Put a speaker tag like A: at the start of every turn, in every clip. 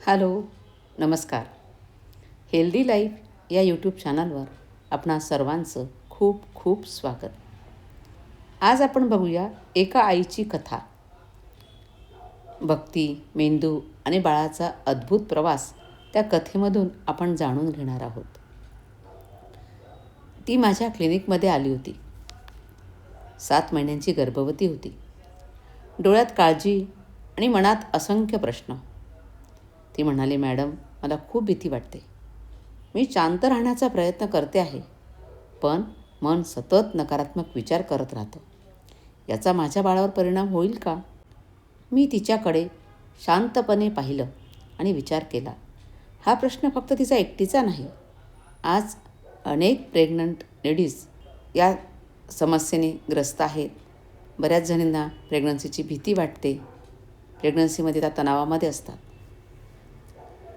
A: Hello, नमस्कार. Healthy life या YouTube चॅनलवर आपणा सर्वांचं खूप खूप स्वागत. आज आपण बघूया एका आईची कथा. भक्ती, मेंदू आणि बाळाचा अद्भुत प्रवास त्या कथेमधून आपण जाणून घेणार आहोत. ती माझ्या क्लिनिकमध्ये आली होती. 7 महिन्यांची गर्भवती होती. डोळ्यात काळजी आणि मनात असंख्य प्रश्न. ती म्हणाली, मॅडम, मला खूप भीती वाटते. मी शांत राहण्याचा प्रयत्न करते आहे, पण मन सतत नकारात्मक विचार करत राहतं. याचा माझ्या बाळावर परिणाम होईल का? मी तिच्याकडे शांतपणे पाहिलं आणि विचार केला. हा प्रश्न फक्त तिचा एकटीचा नाही. आज अनेक प्रेग्नंट लेडीज या समस्येने ग्रस्त आहेत. बऱ्याच जणींना प्रेग्नन्सीची भीती वाटते. प्रेग्नन्सीमध्ये त्या तणावामध्ये असतात.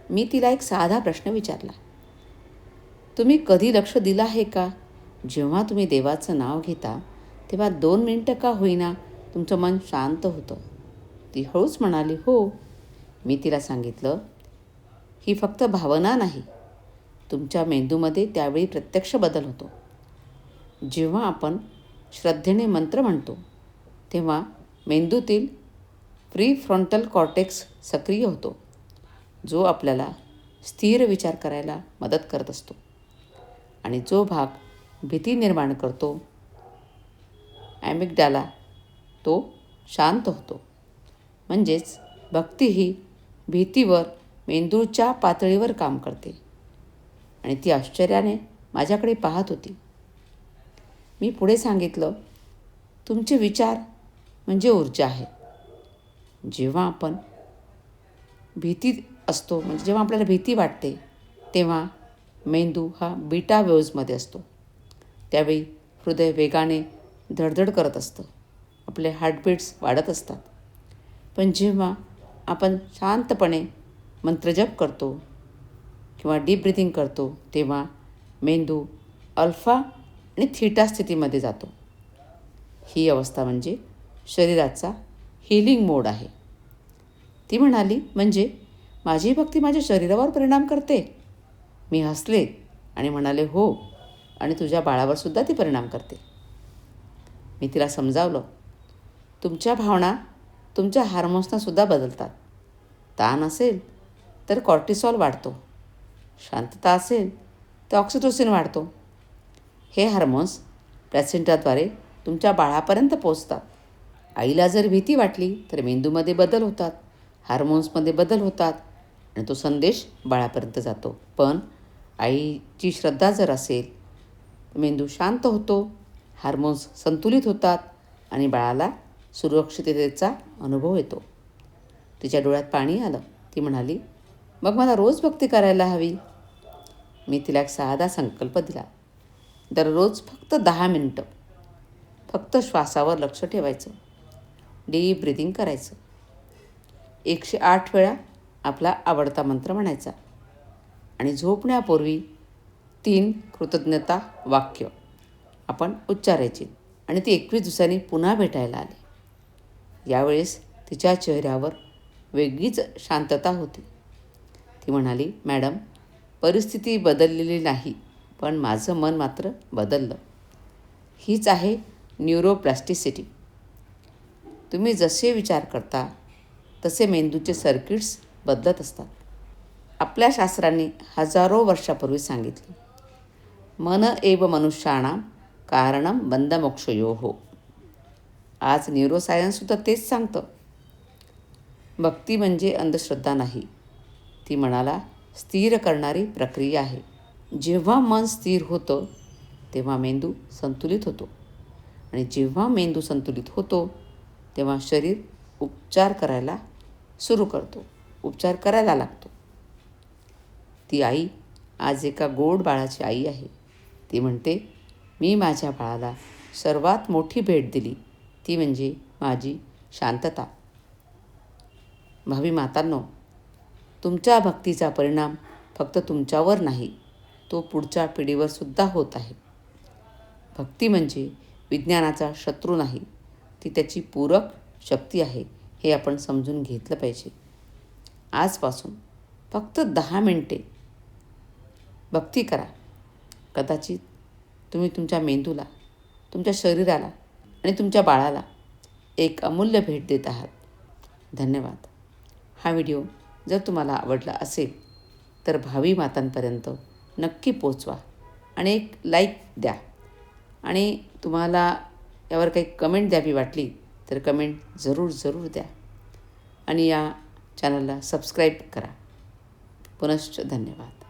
A: मी तिला एक साधा प्रश्न विचारला. तुम्ही कधी लक्ष दिलं आहे का, जेव्हा तुम्ही देवाचं नाव घेता तेव्हा 2 मिनिटं का होईना तुमचं मन शांत होतं? ती हळूच म्हणाली, हो. मी तिला सांगितलं, ही फक्त भावना नाही, तुमच्या मेंदूमध्ये त्यावेळी प्रत्यक्ष बदल होतो. जेव्हा आपण श्रद्धेने मंत्र म्हणतो तेव्हा मेंदूतील प्रीफ्रंटल कॉर्टेक्स सक्रिय होतो, जो आपल्याला स्थिर विचार करायला मदत करत असतो. आणि जो भाग भीती निर्माण करतो, ॲमिग्डाला, तो शांत होतो. म्हणजेच भक्ती ही भीतीवर मेंदूच्या पातळीवर काम करते. आणि ती आश्चर्याने माझ्याकडे पाहत होती. मी पुढे सांगितलं, तुमचे विचार म्हणजे ऊर्जा आहे. जेव्हा आपण भीती असतो, म्हणजे जेव्हा आपल्याला भीती वाटते, तेव्हा मेंदू हा बीटा वेव्हजमध्ये असतो. त्यावेळी हृदय वेगाने धडधड करत असतं. आपले हार्टबीट्स वाढत असतात. पण जेव्हा आपण शांतपणे मंत्रजप करतो किंवा डीप ब्रिथिंग करतो, तेव्हा मेंदू अल्फा आणि थीटा स्थितीमध्ये जातो. ही अवस्था म्हणजे शरीराचा हीलिंग मोड आहे. ती म्हणाली, म्हणजे माझी भक्ती माझ्या शरीरावर परिणाम करते? मी हसले आणि म्हणाले, हो, आणि तुझ्या बाळावर सुद्धा ती परिणाम करते. मी तिला समजावलं, तुमच्या भावना तुमच्या हार्मोन्सना सुद्धा बदलतात. ताण असेल तर कॉर्टिसॉल वाढतो. शांतता असेल तर ऑक्सिटोसिन वाढतो. हे हार्मोन्स प्लॅसेंटाद्वारे तुमच्या बाळापर्यंत पोचतात. आईला जर भीती वाटली तर मेंदूमध्ये बदल होतात, हार्मोन्समध्ये बदल होतात आणि तो संदेश बाळापर्यंत जातो. पण आईची श्रद्धा जर असेल, मेंदू शांत होतो, हार्मोन्स संतुलित होतात आणि बाळाला सुरक्षिततेचा अनुभव येतो. तिच्या डोळ्यात पाणी आलं. ती म्हणाली, मग मला रोज भक्ती करायला हवी. मी तिला एक साधा संकल्प दिला. दररोज फक्त 10 मिनिटं फक्त श्वासावर लक्ष ठेवायचं, डीप ब्रिथिंग करायचं, 108 वेळा आपला आवडता मंत्र म्हणायचा आणि झोपण्यापूर्वी 3 कृतज्ञता वाक्य आपण उच्चारायची. आणि ती 21 दिवसांनी पुन्हा भेटायला आली. यावेळेस तिच्या चेहऱ्यावर वेगळीच शांतता होती. ती म्हणाली, मॅडम, परिस्थिती बदललेली नाही, पण माझं मन मात्र बदललं. हीच आहे न्यूरोप्लास्टिसिटी. तुम्ही जसे विचार करता तसे मेंदूचे सर्किट्स बदलत असतात. आपल्या शास्त्रांनी हजारो वर्षापूर्वी सांगितले, मन एव मनुष्याणां कारणं बंधमोक्षयोः. आज न्यूरोसायन्ससुद्धा तेच सांगतं. भक्ती म्हणजे अंधश्रद्धा नाही, ती मनाला स्थिर करणारी प्रक्रिया आहे. जेव्हा मन स्थिर होतं तेव्हा मेंदू संतुलित होतो आणि जेव्हा मेंदू संतुलित होतो तेव्हा शरीर उपचार करायला लागतो. ती आई आज एका गोड बाळाची आई आहे. ती म्हणते, मी माझ्या बाळाला सर्वात मोठी भेट दिली, ती म्हणजे माझी शांतता. भावी मातांनो, तुमच्या भक्तीचा परिणाम फक्त तुमच्यावर नाही, तो पुढच्या पिढीवर सुद्धा होत आहे. भक्ती म्हणजे विज्ञानाचा शत्रू नाही, ती त्याची पूरक शक्ती आहे. हे आपण समजून घेतलं पाहिजे. आजपासून फक्त 10 मिनिटे भक्ती करा. कदाचित तुम्ही तुमच्या मेंदूला, तुमच्या शरीराला आणि तुमच्या बाळाला एक अमूल्य भेट देत आहात. धन्यवाद. हा व्हिडिओ जर तुम्हाला आवडला असेल तर भावी मातांपर्यंत नक्की पोचवा आणि एक लाईक द्या. आणि तुम्हाला यावर काही कमेंट द्यावी वाटली तर कमेंट जरूर द्या. आणि या चॅनलला सबस्क्राईब करा. पुनश्च धन्यवाद.